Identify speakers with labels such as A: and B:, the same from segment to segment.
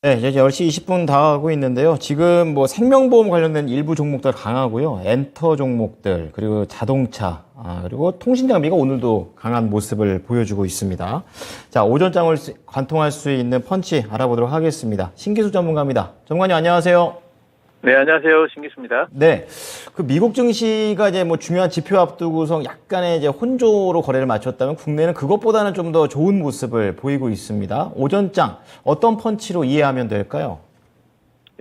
A: 네, 이제 10시 20분 다가가고 있는데요. 지금 뭐 생명보험 관련된 일부 종목들 강하고요. 엔터 종목들, 그리고 자동차, 그리고 통신장비가 오늘도 강한 모습을 보여주고 있습니다. 자, 오전장을 관통할 수 있는 펀치 알아보도록 하겠습니다. 신기수 전문가입니다. 전문가님 안녕하세요.
B: 네, 안녕하세요. 신기수입니다.
A: 네. 그 미국 증시가 이제 뭐 중요한 지표 앞두고서 약간의 이제 혼조로 거래를 마쳤다면 국내는 그것보다는 좀 더 좋은 모습을 보이고 있습니다. 오전장 어떤 펀치로 이해하면 될까요?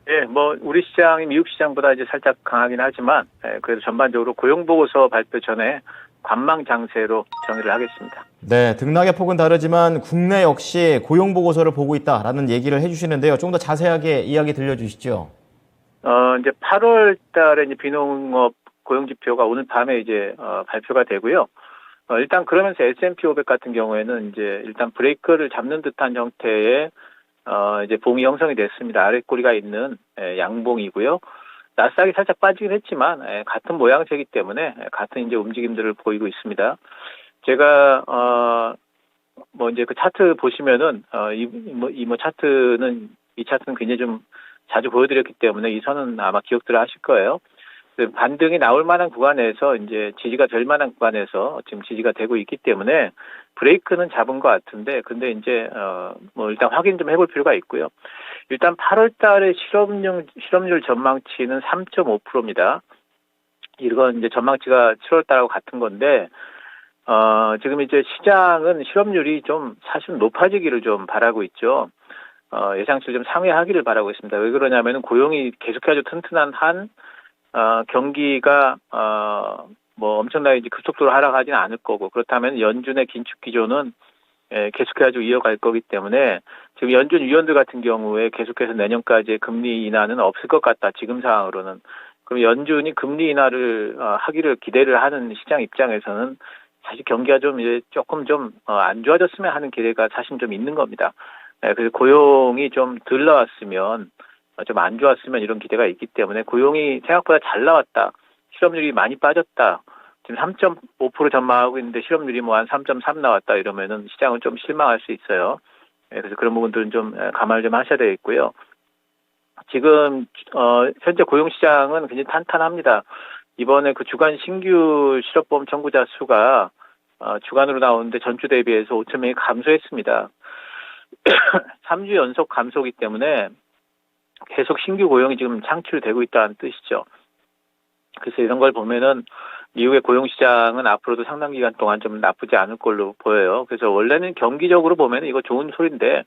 B: 예, 뭐 우리 시장이 미국 시장보다 이제 살짝 강하긴 하지만 그래도 전반적으로 고용 보고서 발표 전에 관망 장세로 정의를 하겠습니다.
A: 네, 등락의 폭은 다르지만 국내 역시 고용 보고서를 보고 있다라는 얘기를 해주시는데요. 좀 더 자세하게 이야기 들려주시죠.
B: 이제 8월 달에 이제 비농업 고용 지표가 오늘 밤에 이제 발표가 되고요. 일단 그러면서 S&P 500 같은 경우에는 이제 일단 브레이크를 잡는 듯한 형태의 이제 봉이 형성이 됐습니다. 아랫꼬리가 있는 양봉이고요. 나스닥이 살짝 빠지긴 했지만 같은 모양새이기 때문에 같은 이제 움직임들을 보이고 있습니다. 제가 뭐 이제 그 차트 보시면은 이 차트는 굉장히 좀 자주 보여드렸기 때문에 이 선은 아마 기억들 하실 거예요. 반등이 나올 만한 구간에서 이제 지지가 될 만한 구간에서 지금 지지가 되고 있기 때문에 브레이크는 잡은 것 같은데 근데 이제 뭐 일단 확인 좀 해볼 필요가 있고요. 일단 8월 달에 실업률 전망치는 3.5%입니다. 이건 이제 전망치가 7월 달하고 같은 건데 지금 이제 시장은 실업률이 좀 사실 높아지기를 좀 바라고 있죠. 예상치를 좀 상회하기를 바라고 있습니다. 왜 그러냐면은 고용이 계속해서 튼튼한 한 경기가 뭐 엄청나게 이제 급속도로 하락하지는 않을 거고 그렇다면 연준의 긴축 기조는 계속해서 이어갈 거기 때문에 지금 연준 위원들 같은 경우에 계속해서 내년까지 금리 인하는 없을 것 같다. 지금 상황으로는. 그럼 연준이 금리 인하를 하기를 기대를 하는 시장 입장에서는 사실 경기가 좀 이제 조금 좀 안 좋아졌으면 하는 기대가 사실 좀 있는 겁니다. 그래서 고용이 좀 덜 나왔으면 좀 안 좋았으면 이런 기대가 있기 때문에 고용이 생각보다 잘 나왔다. 실업률이 많이 빠졌다. 지금 3.5% 전망하고 있는데 실업률이 뭐 한 3.3 나왔다 이러면은 시장은 좀 실망할 수 있어요. 그래서 그런 부분들은 좀 감안을 좀 하셔야 되겠고요. 지금 현재 고용 시장은 굉장히 탄탄합니다. 이번에 그 주간 신규 실업보험 청구자 수가 주간으로 나오는데 전주 대비해서 5천 명이 감소했습니다. 3주 연속 감소이기 때문에 계속 신규 고용이 지금 창출되고 있다는 뜻이죠. 그래서 이런 걸 보면은 미국의 고용 시장은 앞으로도 상당 기간 동안 좀 나쁘지 않을 걸로 보여요. 그래서 원래는 경기적으로 보면은 이거 좋은 소리인데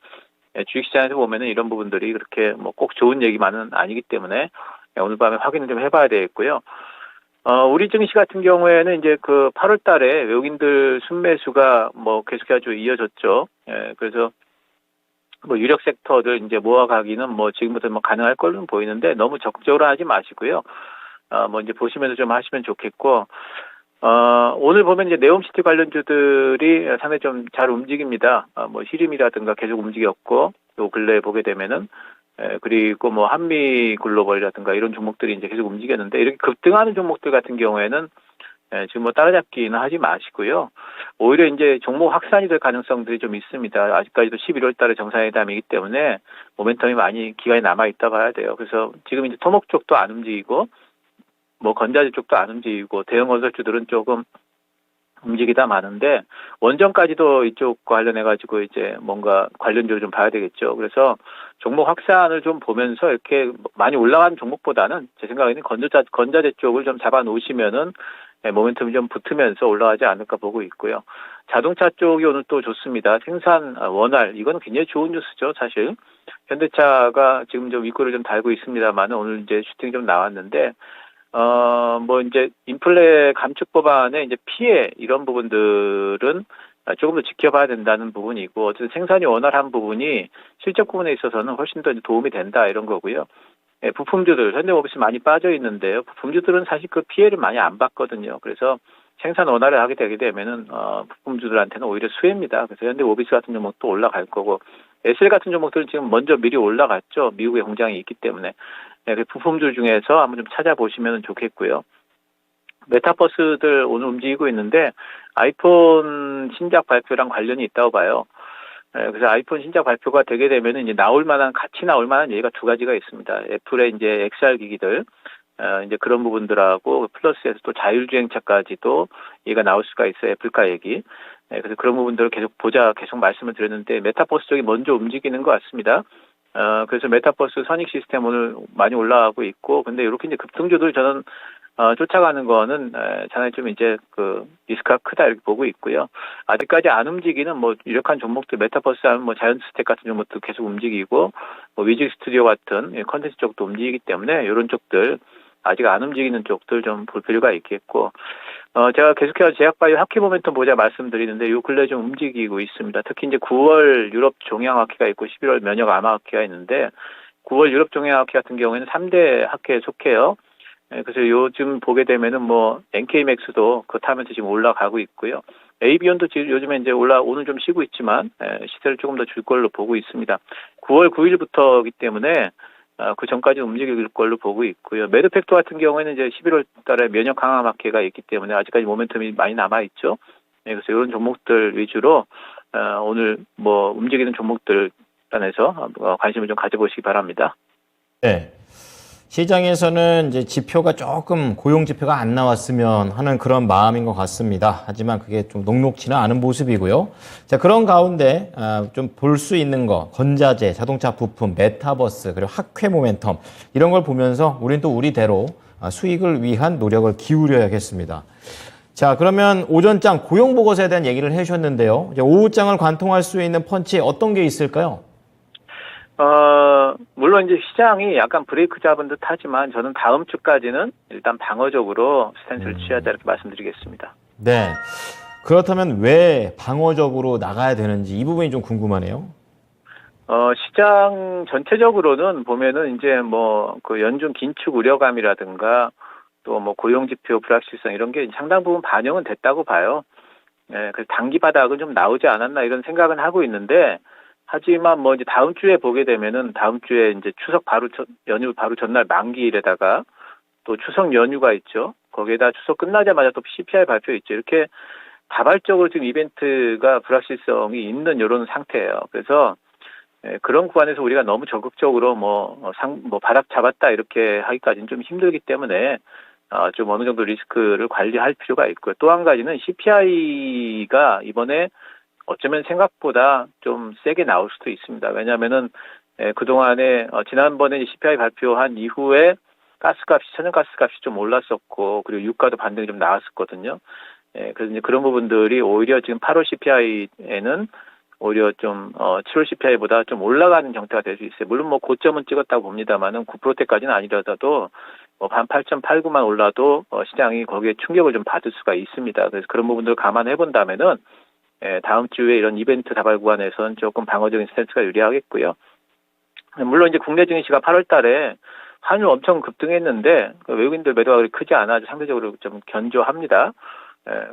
B: 주식시장에서 보면은 이런 부분들이 그렇게 뭐 꼭 좋은 얘기만은 아니기 때문에 오늘 밤에 확인을 좀 해봐야 되겠고요. 우리 증시 같은 경우에는 이제 그 8월 달에 외국인들 순매수가 뭐 계속해서 이어졌죠. 그래서 뭐 유력 섹터들 이제 모아가기는 뭐 지금부터 뭐 가능할 걸로 보이는데 너무 적극적으로 하지 마시고요. 뭐 이제 보시면서 좀 하시면 좋겠고, 오늘 보면 이제 네옴시티 관련주들이 상당히 좀 잘 움직입니다. 뭐 히림이라든가 계속 움직였고, 요 근래에 보게 되면은, 그리고 뭐 한미 글로벌이라든가 이런 종목들이 이제 계속 움직였는데, 이렇게 급등하는 종목들 같은 경우에는 지금 뭐 따라잡기는 하지 마시고요. 오히려 이제 종목 확산이 될 가능성들이 좀 있습니다. 아직까지도 11월 달에 정상회담이기 때문에 모멘텀이 많이 기간이 남아있다 봐야 돼요. 그래서 지금 이제 토목 쪽도 안 움직이고, 뭐 건자재 쪽도 안 움직이고, 대형 건설주들은 조금 움직이다 마는데, 원전까지도 이쪽 관련해가지고 이제 뭔가 관련주를 좀 봐야 되겠죠. 그래서 종목 확산을 좀 보면서 이렇게 많이 올라가는 종목보다는 제 생각에는 건자재 쪽을 좀 잡아 놓으시면은 모멘텀이 좀 붙으면서 올라가지 않을까 보고 있고요. 자동차 쪽이 오늘 또 좋습니다. 생산 원활, 이건 굉장히 좋은 뉴스죠, 사실. 현대차가 지금 좀 윗골을 좀 달고 있습니다만 오늘 이제 슈팅이 좀 나왔는데, 뭐 이제 인플레 감축 법안의 이제 피해 이런 부분들은 조금 더 지켜봐야 된다는 부분이고, 어쨌든 생산이 원활한 부분이 실적 부분에 있어서는 훨씬 더 도움이 된다 이런 거고요. 부품주들, 현대모비스 많이 빠져 있는데요. 부품주들은 사실 그 피해를 많이 안 받거든요. 그래서 생산 원활을 하게 되게 되면은, 부품주들한테는 오히려 수혜입니다. 그래서 현대모비스 같은 종목도 올라갈 거고, SL 같은 종목들은 지금 먼저 미리 올라갔죠. 미국에 공장이 있기 때문에. 그 부품주 중에서 한번 좀 찾아보시면 좋겠고요. 메타버스들 오늘 움직이고 있는데, 아이폰 신작 발표랑 관련이 있다고 봐요. 그래서 아이폰 신작 발표가 되게 되면은 이제 같이 나올 만한 얘기가 두 가지가 있습니다. 애플의 이제 XR 기기들, 이제 그런 부분들하고 플러스에서 또 자율주행차까지도 얘가 나올 수가 있어요. 애플카 얘기. 그래서 그런 부분들을 계속 말씀을 드렸는데 메타버스 쪽이 먼저 움직이는 것 같습니다. 그래서 메타버스 선익 시스템 오늘 많이 올라가고 있고, 근데 이렇게 이제 급등주들 저는 쫓아가는 거는 상당히 좀 이제 리스크가 크다 이렇게 보고 있고요. 아직까지 안 움직이는 뭐 유력한 종목들 메타버스 하면 뭐 자이언트스택 같은 종목도 계속 움직이고 뭐 뮤직 스튜디오 같은 컨텐츠 쪽도 움직이기 때문에 이런 쪽들 아직 안 움직이는 쪽들 좀 볼 필요가 있겠고, 제가 계속해서 제약바이오 학회 모멘텀 보자 말씀드리는데 요 근래 좀 움직이고 있습니다. 특히 이제 9월 유럽 종양 학회가 있고 11월 면역 암화 학회가 있는데 9월 유럽 종양 학회 같은 경우에는 3대 학회에 속해요. 그래서 요즘 보게 되면은 뭐 NK맥스도 그렇다면서 지금 올라가고 있고요. 에이비온도 지금 요즘에 이제 오늘 좀 쉬고 있지만 시세를 조금 더 줄 걸로 보고 있습니다. 9월 9일부터이기 때문에 그 전까지 움직일 걸로 보고 있고요. 매드팩토 같은 경우에는 이제 11월 달에 면역 강화 마켓가 있기 때문에 아직까지 모멘텀이 많이 남아 있죠. 그래서 이런 종목들 위주로 오늘 뭐 움직이는 종목들 단에서 관심을 좀 가져보시기 바랍니다.
A: 네. 시장에서는 이제 지표가 조금 고용 지표가 안 나왔으면 하는 그런 마음인 것 같습니다. 하지만 그게 좀 녹록지는 않은 모습이고요. 자, 그런 가운데 좀 볼 수 있는 거, 건자재, 자동차 부품, 메타버스, 그리고 학회 모멘텀 이런 걸 보면서 우리는 또 우리대로 수익을 위한 노력을 기울여야겠습니다. 자, 그러면 오전장 고용 보고서에 대한 얘기를 해주셨는데요. 이제 오후장을 관통할 수 있는 펀치 어떤 게 있을까요?
B: 물론 이제 시장이 약간 브레이크 잡은 듯 하지만 저는 다음 주까지는 일단 방어적으로 스탠스를 취하자 이렇게 말씀드리겠습니다.
A: 네. 그렇다면 왜 방어적으로 나가야 되는지 이 부분이 좀 궁금하네요.
B: 시장 전체적으로는 보면은 이제 뭐 연중 긴축 우려감이라든가 또 뭐 고용지표 불확실성 이런 게 상당 부분 반영은 됐다고 봐요. 그래서 단기 바닥은 좀 나오지 않았나 이런 생각은 하고 있는데, 하지만 뭐 이제 다음 주에 보게 되면은 다음 주에 이제 추석 연휴 바로 전날 만기일에다가 또 추석 연휴가 있죠. 거기에다 추석 끝나자마자 또 CPI 발표 있죠. 이렇게 다발적으로 지금 이벤트가 불확실성이 있는 이런 상태예요. 그래서 그런 구간에서 우리가 너무 적극적으로 바닥 잡았다 이렇게 하기까지는 좀 힘들기 때문에 좀 어느 정도 리스크를 관리할 필요가 있고요. 또 한 가지는 CPI가 이번에 어쩌면 생각보다 좀 세게 나올 수도 있습니다. 왜냐하면은 그동안에 지난번에 CPI 발표한 이후에 천연가스값이 좀 올랐었고, 그리고 유가도 반등이 좀 나왔었거든요. 그래서 이제 그런 부분들이 오히려 지금 8월 CPI에는 오히려 좀 7월 CPI보다 좀 올라가는 형태가 될 수 있어요. 물론 뭐 고점은 찍었다고 봅니다만은 9%대까지는 아니더라도 한 8.89만 올라도 시장이 거기에 충격을 좀 받을 수가 있습니다. 그래서 그런 부분들을 감안해 본다면은 다음 주에 이런 이벤트 다발 구간에서는 조금 방어적인 스탠스가 유리하겠고요. 물론 이제 국내 증시가 8월 달에 환율 엄청 급등했는데 외국인들 매도가 그리 크지 않아 상대적으로 좀 견조합니다.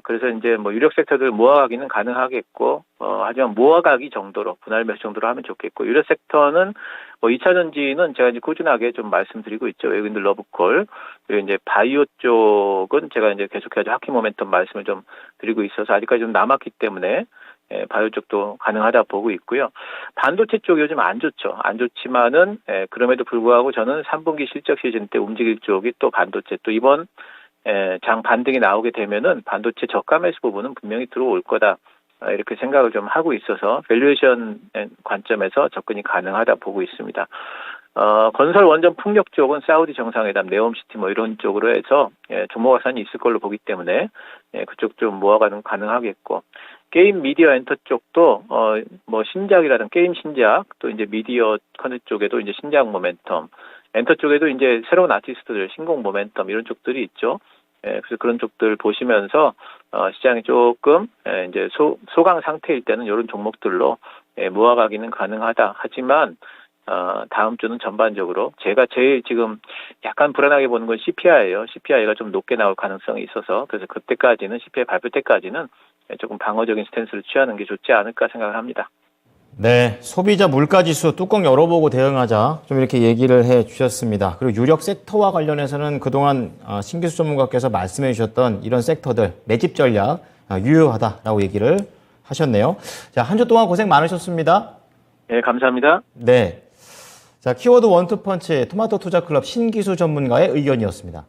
B: 그래서 이제 뭐 유력 섹터들 모아가기는 가능하겠고, 하지만 모아가기 정도로 분할 매수 정도로 하면 좋겠고, 유력 섹터는 뭐 2차 전지는 제가 이제 꾸준하게 좀 말씀드리고 있죠. 외국인들 러브콜. 그리고 이제 바이오 쪽은 제가 이제 계속해서 학회 모멘텀 말씀을 좀 드리고 있어서 아직까지 좀 남았기 때문에 바이오 쪽도 가능하다 보고 있고요. 반도체 쪽이 요즘 안 좋죠. 안 좋지만은 그럼에도 불구하고 저는 3분기 실적 시즌 때 움직일 쪽이 또 반도체, 또 이번 장 반등이 나오게 되면은 반도체 저가 매수 부분은 분명히 들어올 거다. 이렇게 생각을 좀 하고 있어서 밸류에이션 관점에서 접근이 가능하다 보고 있습니다. 건설 원전 풍력 쪽은 사우디 정상회담, 네옴시티 뭐 이런 쪽으로 해서 종목 확산이 있을 걸로 보기 때문에 그쪽 좀 모아가는 가능하겠고, 게임 미디어 엔터 쪽도 뭐 신작이라든 게임 신작, 또 이제 미디어 컨텐츠 쪽에도 이제 신작 모멘텀, 엔터 쪽에도 이제 새로운 아티스트들 신곡 모멘텀 이런 쪽들이 있죠. 그래서 그런 쪽들 보시면서 시장이 조금 이제 소강 상태일 때는 이런 종목들로 모아가기는 가능하다. 하지만 다음 주는 전반적으로 제가 제일 지금 약간 불안하게 보는 건 CPI예요. CPI가 좀 높게 나올 가능성이 있어서, 그래서 그때까지는 CPI 발표 때까지는 조금 방어적인 스탠스를 취하는 게 좋지 않을까 생각을 합니다.
A: 네, 소비자 물가지수 뚜껑 열어보고 대응하자 좀 이렇게 얘기를 해 주셨습니다. 그리고 유력 섹터와 관련해서는 그동안 신기수 전문가께서 말씀해 주셨던 이런 섹터들 매집 전략 유효하다라고 얘기를 하셨네요. 자, 한 주 동안 고생 많으셨습니다.
B: 네, 감사합니다.
A: 네. 자, 키워드 원투펀치 토마토 투자클럽 신기수 전문가의 의견이었습니다.